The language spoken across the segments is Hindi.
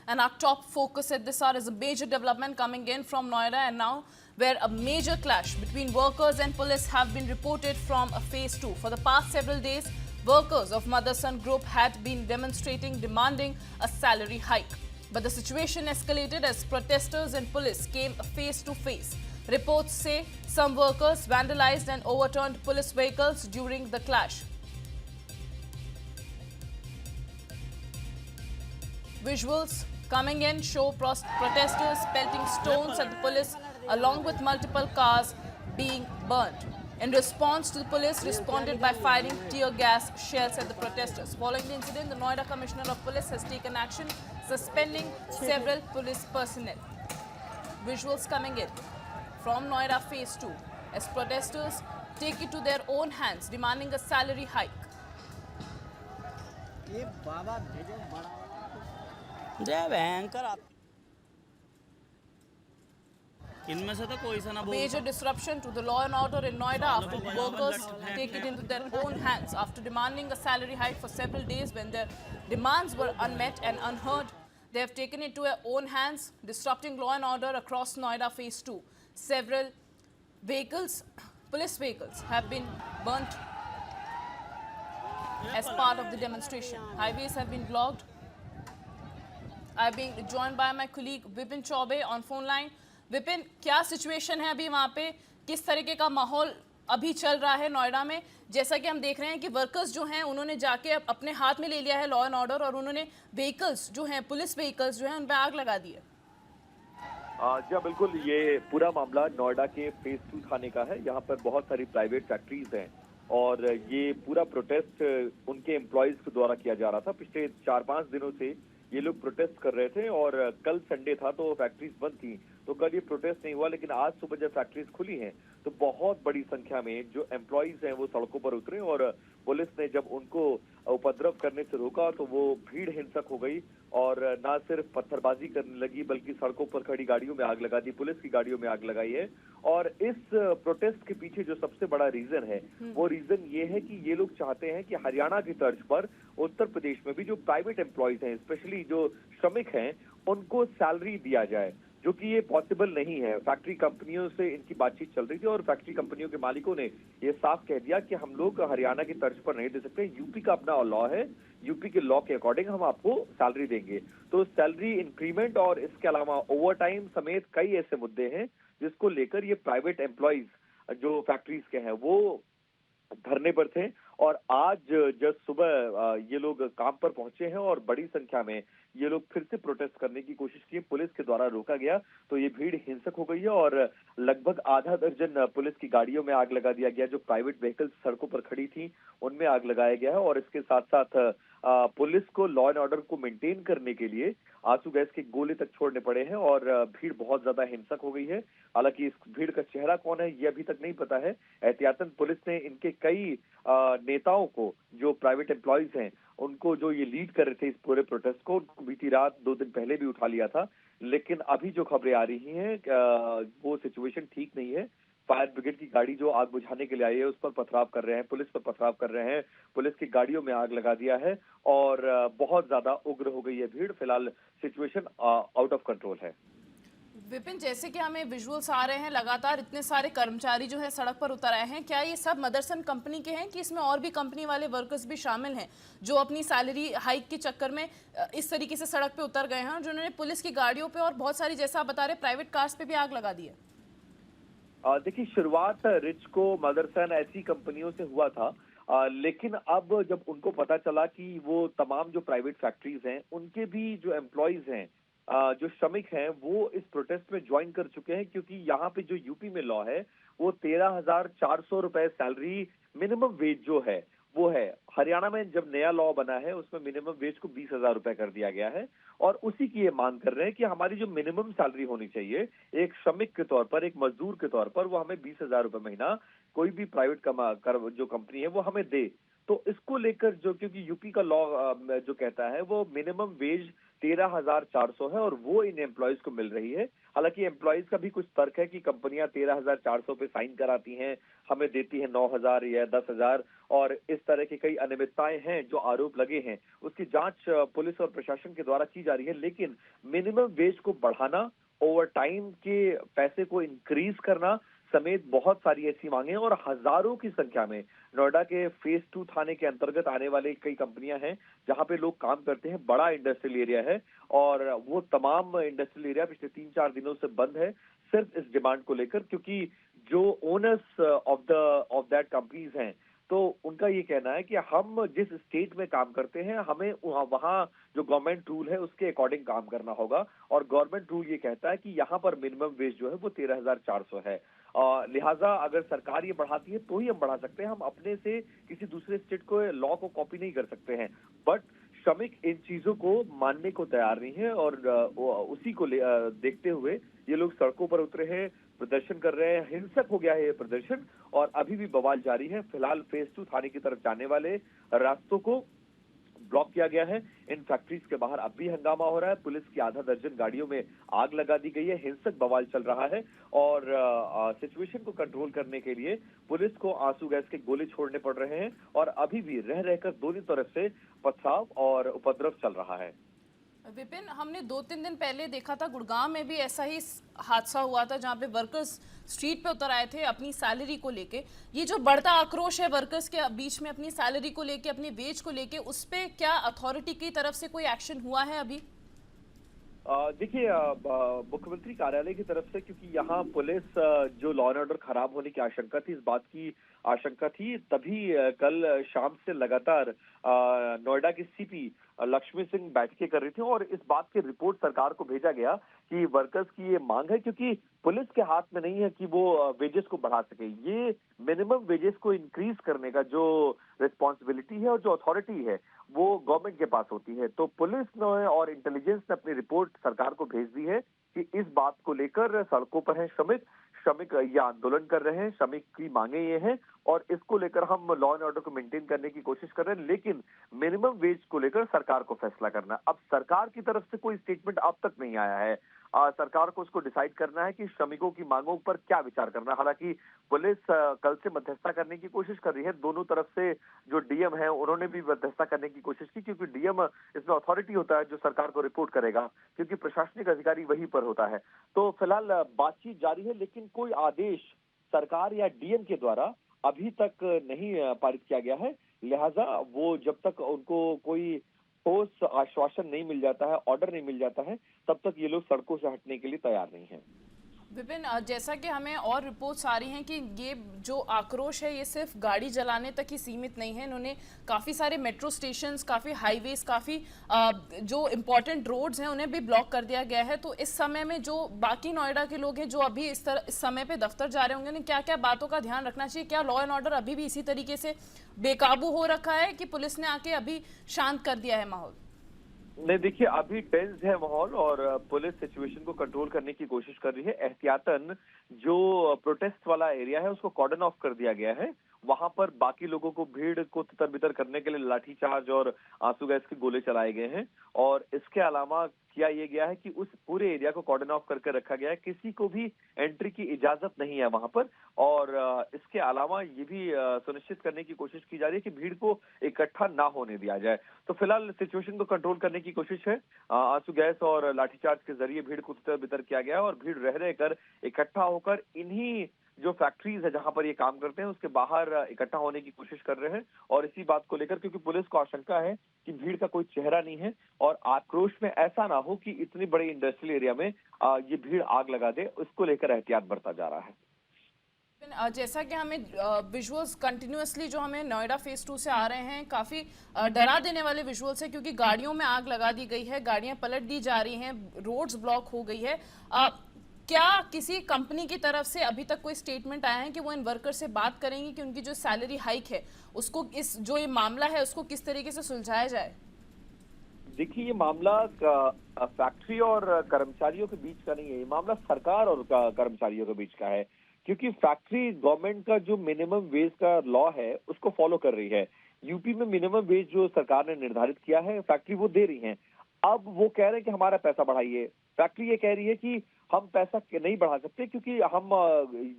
And our top focus at this hour is a major development coming in from Noida, and now where a major clash between workers and police have been reported from a phase 2. For the past several days, workers of Motherson Group had been demonstrating, demanding a salary hike. But the situation escalated as protesters and police came face to face. Reports say some workers vandalized and overturned police vehicles during the clash. Visuals coming in show protesters pelting stones at the police along with multiple cars being burned. In response, the police responded by firing tear gas shells at the protesters. Following the incident, the Noida Commissioner of Police has taken action, suspending several police personnel. Visuals coming in from Noida Phase 2 as protesters take it to their own hands, demanding a salary hike. Major disruption to the law and order in Noida after workers take it into their own hands after demanding a salary hike for several days when their demands were unmet and unheard. They have taken it to their own hands, disrupting law and order across Noida Phase 2. Several vehicles, police vehicles, have been burnt as part of the demonstration. Highways have been blocked. I am being joined by my colleague Vipin Chaube on phone line. Vipin, क्या सिचुएशन है अभी वहाँ पे? किस तरीके का माहौल अभी चल रहा है नोएडा में? जैसा कि हम देख रहे हैं कि वर्कर्स जो हैं उन्होंने जाके अपने हाथ में ले लिया है लॉ एंड ऑर्डर और उन्होंने व्हीकल्स जो हैं, पुलिस व्हीकल्स जो हैं, उन पे आग लगा दी है। जी बिल्कुल, ये पूरा मामला नोएडा के फेज 2 थाने का है। यहाँ पर बहुत सारी प्राइवेट फैक्ट्रीज हैं और ये पूरा प्रोटेस्ट उनके एम्प्लॉयज के द्वारा किया जा रहा था। पिछले 4-5 दिनों से ये लोग प्रोटेस्ट कर रहे थे और कल संडे था तो फैक्ट्रीज बंद थी, तो कल ये प्रोटेस्ट नहीं हुआ। लेकिन आज सुबह जब फैक्ट्रीज खुली हैं तो बहुत बड़ी संख्या में जो एम्प्लॉयज हैं वो सड़कों पर उतरे और पुलिस ने जब उनको उपद्रव करने से रोका तो वो भीड़ हिंसक हो गई और ना सिर्फ पत्थरबाजी करने लगी बल्कि सड़कों पर खड़ी गाड़ियों में आग लगा दी, पुलिस की गाड़ियों में आग लगाई है। और इस प्रोटेस्ट के पीछे जो सबसे बड़ा रीजन है वो रीजन ये है कि ये लोग चाहते हैं कि हरियाणा की तर्ज पर उत्तर प्रदेश में भी जो प्राइवेट एम्प्लॉयज हैं, स्पेशली जो श्रमिक हैं, उनको सैलरी दिया जाए, जो कि ये पॉसिबल नहीं है। फैक्ट्री कंपनियों से इनकी बातचीत चल रही थी और फैक्ट्री कंपनियों के मालिकों ने ये साफ कह दिया कि हम लोग हरियाणा की तर्ज पर नहीं दे सकते, यूपी का अपना लॉ है, यूपी के लॉ के अकॉर्डिंग हम आपको सैलरी देंगे। तो सैलरी इंक्रीमेंट और इसके अलावा ओवर टाइम समेत कई ऐसे मुद्दे हैं जिसको लेकर ये प्राइवेट एम्प्लॉयज जो फैक्ट्रीज के हैं वो धरने पर थे। और आज जब सुबह ये लोग काम पर पहुंचे हैं और बड़ी संख्या में ये लोग फिर से प्रोटेस्ट करने की कोशिश की, पुलिस के द्वारा रोका गया तो ये भीड़ हिंसक हो गई है और लगभग आधा दर्जन पुलिस की गाड़ियों में आग लगा दिया गया। जो प्राइवेट व्हीकल्स सड़कों पर खड़ी थी उनमें आग लगाया गया है और इसके साथ साथ पुलिस को लॉ एंड ऑर्डर को मेंटेन करने के लिए आंसू गैस के गोले तक छोड़ने पड़े हैं और भीड़ बहुत ज्यादा हिंसक हो गई है। हालांकि इस भीड़ का चेहरा कौन है ये अभी तक नहीं पता है। एहतियातन पुलिस ने इनके कई नेताओं को, जो प्राइवेट एम्प्लॉयज हैं, उनको जो ये लीड कर रहे थे इस पूरे प्रोटेस्ट को, उनको बीती रात 2 दिन पहले भी उठा लिया था। लेकिन अभी जो खबरें आ रही हैं वो सिचुएशन ठीक नहीं है। फायर ब्रिगेड की गाड़ी जो आग बुझाने के लिए आई है उस पर पथराव कर रहे हैं, पुलिस पर पथराव कर रहे हैं, पुलिस की गाड़ियों में आग लगा दिया है और बहुत ज्यादा उग्र हो गई है भीड़। फिलहाल सिचुएशन आउट ऑफ कंट्रोल है। विपिन, जैसे कि हमें विजुअल्स आ रहे हैं, लगातार इतने सारे कर्मचारी जो है सड़क पर उतर आए हैं, क्या ये सब मदरसन कंपनी के हैं कि इसमें और भी कंपनी वाले वर्कर्स भी शामिल हैं जो अपनी सैलरी हाइक के चक्कर में इस तरीके से सड़क पे उतर गए हैं और जिन्होंने पुलिस की गाड़ियों पे और बहुत सारी, जैसा आप बता रहे, प्राइवेट कार्स पे भी आग लगा दी है? देखिए, शुरुआत रिचको, मदरसन ऐसी कंपनियों से हुआ था, लेकिन अब जब उनको पता चला कि वो तमाम जो प्राइवेट फैक्ट्रीज हैं उनके भी जो एम्प्लॉयज हैं, जो श्रमिक हैं, वो इस प्रोटेस्ट में ज्वाइन कर चुके हैं, क्योंकि यहाँ पे जो यूपी में लॉ है वो 13,400 रुपए सैलरी मिनिमम वेज जो है वो है। हरियाणा में जब नया लॉ बना है उसमें मिनिमम वेज को 20,000 रुपए कर दिया गया है और उसी की ये मांग कर रहे हैं कि हमारी जो मिनिमम सैलरी होनी चाहिए एक श्रमिक के तौर पर, एक मजदूर के तौर पर, वो हमें 20,000 रुपए महीना कोई भी प्राइवेट जो कंपनी है वो हमें दे। तो इसको लेकर जो, क्योंकि यूपी का लॉ जो कहता है वो मिनिमम वेज 13,400 है और वो इन एम्प्लॉयज को मिल रही है। हालांकि एम्प्लॉयज का भी कुछ तर्क है कि कंपनियां 13,400 पे साइन कराती हैं, हमें देती हैं 9,000 या 10,000, और इस तरह की कई अनियमितताएं हैं जो आरोप लगे हैं, उसकी जांच पुलिस और प्रशासन के द्वारा की जा रही है। लेकिन मिनिमम वेज को बढ़ाना, ओवर टाइम के पैसे को इंक्रीज करना समेत बहुत सारी ऐसी मांगे, और हजारों की संख्या में नोएडा के फेज 2 थाने के अंतर्गत आने वाले कई कंपनियां हैं जहां पे लोग काम करते हैं। बड़ा इंडस्ट्रियल एरिया है और वो तमाम इंडस्ट्रियल एरिया पिछले 3-4 दिनों से बंद है, सिर्फ इस डिमांड को लेकर, क्योंकि जो ओनर्स ऑफ दैट कंपनीज हैं, तो उनका ये कहना है कि हम जिस स्टेट में काम करते हैं, हमें वहाँ जो गवर्नमेंट रूल है उसके अकॉर्डिंग काम करना होगा, और गवर्नमेंट रूल ये कहता है कि यहाँ पर मिनिमम वेज जो है वो 13,400 है। लिहाजा अगर सरकार ये बढ़ाती है तो ही हम बढ़ा सकते हैं, हम अपने से किसी दूसरे स्टेट को लॉ को कॉपी नहीं कर सकते हैं। बट श्रमिक इन चीजों को मानने को तैयार नहीं है, और उसी को देखते हुए ये लोग सड़कों पर उतरे हैं, प्रदर्शन कर रहे हैं। हिंसक हो गया है ये प्रदर्शन, और अभी भी बवाल जारी है। फिलहाल फेज 2 थाने की तरफ जाने वाले रास्तों को ब्लॉक किया गया है। इन फैक्ट्रीज के बाहर अब भी हंगामा हो रहा है, पुलिस की आधा दर्जन गाड़ियों में आग लगा दी गई है, हिंसक बवाल चल रहा है, और सिचुएशन को कंट्रोल करने के लिए पुलिस को आंसू गैस के गोले छोड़ने पड़ रहे हैं, और अभी भी रह रहकर दोनों तरफ से पथराव और उपद्रव चल रहा है। विपिन, हमने 2-3 दिन पहले देखा था गुड़गांव में भी ऐसा ही हादसा हुआ था जहां पे वर्कर्स स्ट्रीट पे उतर आए थे अपनी सैलरी को लेके। ये जो बढ़ता आक्रोश है वर्कर्स के बीच में अपनी सैलरी को लेके, अपने वेज को लेके, उस पे क्या अथॉरिटी की तरफ से कोई एक्शन हुआ है अभी? देखिए, मुख्यमंत्री कार्यालय की तरफ से, क्योंकि यहाँ पुलिस जो लॉ एंड ऑर्डर खराब होने की आशंका थी, इस बात की आशंका थी, तभी कल शाम से लगातार नोएडा की सीपी लक्ष्मी सिंह बैठकें कर रही थी, और इस बात की रिपोर्ट सरकार को भेजा गया कि वर्कर्स की ये मांग है, क्योंकि पुलिस के हाथ में नहीं है कि वो वेजेस को बढ़ा सके। ये मिनिमम वेजेस को इंक्रीज करने का जो रिस्पॉन्सिबिलिटी है और जो अथॉरिटी है वो गवर्नमेंट के पास होती है। तो पुलिस ने और इंटेलिजेंस ने अपनी रिपोर्ट सरकार को भेज दी है कि इस बात को लेकर सड़कों पर हैं श्रमिक ये आंदोलन कर रहे हैं, श्रमिक की मांगे ये हैं, और इसको लेकर हम लॉ एंड ऑर्डर को मेंटेन करने की कोशिश कर रहे हैं, लेकिन मिनिमम वेज को लेकर सरकार को फैसला करना है। अब सरकार की तरफ से कोई स्टेटमेंट अब तक नहीं आया है। सरकार को उसको डिसाइड करना है कि श्रमिकों की मांगों पर क्या विचार करना है। हालांकि पुलिस कल से मध्यस्थता करने की कोशिश कर रही है, दोनों तरफ से जो डीएम है उन्होंने भी मध्यस्थता करने की कोशिश की, क्योंकि डीएम इसमें अथॉरिटी होता है जो सरकार को रिपोर्ट करेगा, क्योंकि प्रशासनिक अधिकारी वहीं पर होता है। तो फिलहाल बातचीत जारी है, लेकिन कोई आदेश सरकार या डीएम के द्वारा अभी तक नहीं पारित किया गया है। लिहाजा वो जब तक उनको कोई ठोस आश्वासन नहीं मिल जाता है, ऑर्डर नहीं मिल जाता है, तब तक ये लोग सड़कों से हटने के लिए तैयार नहीं है। विपिन, जैसा कि हमें और रिपोर्ट्स आ रही हैं कि ये जो आक्रोश है ये सिर्फ गाड़ी जलाने तक ही सीमित नहीं है। इन्होंने काफ़ी सारे मेट्रो स्टेशंस, काफ़ी हाईवेज, काफ़ी जो इम्पोर्टेंट रोड्स हैं उन्हें भी ब्लॉक कर दिया गया है। तो इस समय में जो बाकी नोएडा के लोग हैं जो अभी इस समय पे दफ्तर जा रहे होंगे, उन्हें क्या क्या बातों का ध्यान रखना चाहिए? क्या लॉ एंड ऑर्डर अभी भी इसी तरीके से बेकाबू हो रखा है कि पुलिस ने आके अभी शांत कर दिया है माहौल? नहीं, देखिए, अभी टेंस है माहौल, और पुलिस सिचुएशन को कंट्रोल करने की कोशिश कर रही है। एहतियातन जो प्रोटेस्ट वाला एरिया है उसको कॉर्डन ऑफ कर दिया गया है। वहां पर बाकी लोगों को, भीड़ को तितर बितर करने के लिए लाठीचार्ज और आंसू गैस के गोले चलाए गए हैं, और इसके अलावा किया ये गया है कि उस पूरे एरिया को कॉर्डन ऑफ करके रखा गया है, किसी को भी एंट्री की इजाजत नहीं है वहां पर। और इसके अलावा ये भी सुनिश्चित करने की कोशिश की जा रही है कि भीड़ को इकट्ठा ना होने दिया जाए। तो फिलहाल सिचुएशन को कंट्रोल करने की कोशिश है, आंसू गैस और लाठीचार्ज के जरिए भीड़ को तितर बितर किया गया है, और भीड़ रह रहकर इकट्ठा होकर इन्हीं जो फैक्ट्रीज है जहां पर ये काम करते हैं उसके बाहर इकट्ठा होने की कोशिश कर रहे हैं। और इसी बात को लेकर, क्योंकि पुलिस को आशंका है कि भीड़ का कोई चेहरा नहीं है, और आक्रोश में ऐसा ना हो कि इतनी बड़ी इंडस्ट्रियल एरिया में ये भीड़ आग लगा दे, उसको लेकर एहतियात बरता जा रहा है। जैसा कि हमें विजुअल्स कंटिन्यूअसली जो हमें नोएडा फेज 2 से आ रहे हैं, काफ़ी डरा देने वाले विजुअल्स है, क्योंकि गाड़ियों में आग लगा दी गई है, गाड़ियां पलट दी जा रही हैं, रोड्स ब्लॉक हो गई है। क्या किसी कंपनी की तरफ से अभी तक कोई स्टेटमेंट आया है कि वो इन वर्कर से बात करेंगे कि उनकी जो सैलरी हाइक है उसको, इस जो ये मामला है उसको किस तरीके से सुलझाया जाए? देखिए, ये मामला फैक्ट्री और कर्मचारियों के बीच का नहीं है, ये मामला सरकार और कर्मचारियों के बीच का है, क्योंकि फैक्ट्री गवर्नमेंट का जो मिनिमम वेज का लॉ है उसको फॉलो कर रही है। यूपी में मिनिमम वेज जो सरकार ने निर्धारित किया है, फैक्ट्री वो दे रही है। अब वो कह रहे हैं कि हमारा पैसा बढ़ाइए। फैक्ट्री ये कह रही है कि हम पैसा नहीं बढ़ा सकते क्योंकि हम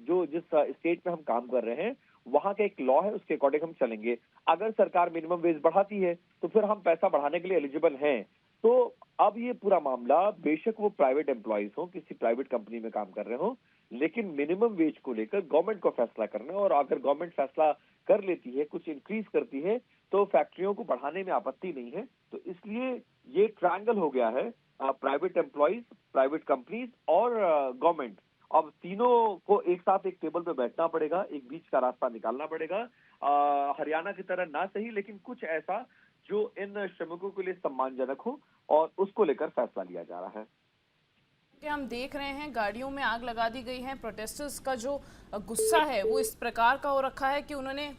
जो जिस स्टेट में हम काम कर रहे हैं वहां का एक लॉ है, उसके अकॉर्डिंग हम चलेंगे। अगर सरकार मिनिमम वेज बढ़ाती है तो फिर हम पैसा बढ़ाने के लिए एलिजिबल हैं। तो अब ये पूरा मामला, बेशक वो प्राइवेट एम्प्लॉइज हो, किसी प्राइवेट कंपनी में काम कर रहे हो, लेकिन मिनिमम वेज को लेकर गवर्नमेंट को फैसला करना है। और अगर गवर्नमेंट फैसला कर लेती है, कुछ इंक्रीज करती है, तो फैक्ट्रियों को बढ़ाने में आपत्ति नहीं है। तो इसलिए ये ट्रायंगल हो गया है, प्राइवेट एम्प्लॉइज, प्राइवेट कंपनीज और गवर्नमेंट। अब तीनों को एक साथ एक टेबल पे बैठना पड़ेगा, एक बीच का रास्ता निकालना पड़ेगा। हरियाणा की तरह ना सही, लेकिन कुछ ऐसा जो इन श्रमिकों के लिए सम्मानजनक हो, और उसको लेकर फैसला लिया जा रहा है। कि हम देख रहे हैं गाड़ियों में आग लगा दी गई है। प्रोटेस्टर्स का जो गुस्सा है वो इस प्रकार का हो रखा है कि उन्होंने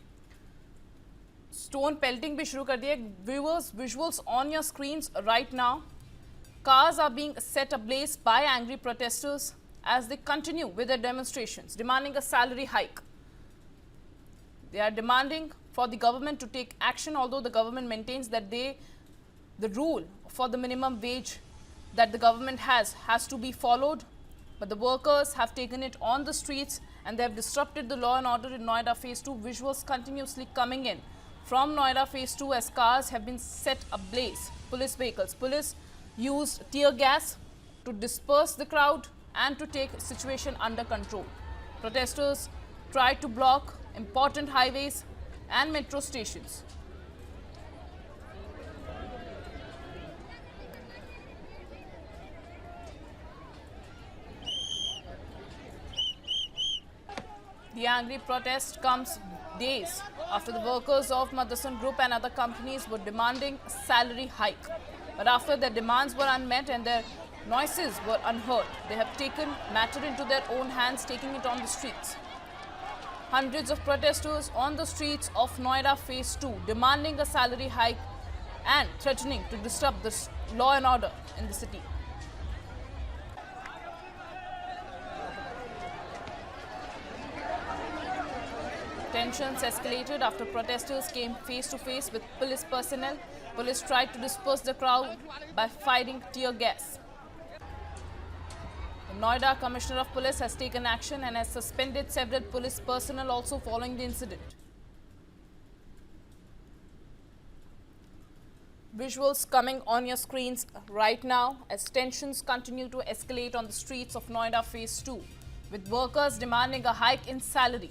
स्टोन पेल्टिंग भी शुरू कर दिया। Viewers, visuals on your screens right now. Cars are being set ablaze by angry protesters as they continue with their demonstrations, demanding a salary hike. They are demanding for the government to take action, although the government maintains that the rule for the minimum wage that the government has to be followed. But the workers have taken it on the streets and they have disrupted the law and order in Noida Phase 2. Visuals continuously coming in from Noida Phase 2 as cars have been set ablaze. Police used tear gas to disperse the crowd and to take situation under control. Protesters tried to block important highways and metro stations. The angry protest comes days after the workers of Motherson Group and other companies were demanding a salary hike. But after their demands were unmet and their noises were unheard, they have taken matter into their own hands, taking it on the streets. Hundreds of protesters on the streets of Noida Phase 2 demanding a salary hike and threatening to disrupt the law and order in the city. Tensions escalated after protesters came face to face with police personnel. Police tried to disperse the crowd by firing tear gas. The Noida Commissioner of Police has taken action and has suspended several police personnel also following the incident. Visuals coming on your screens right now as tensions continue to escalate on the streets of Noida Phase 2, with workers demanding a hike in salary.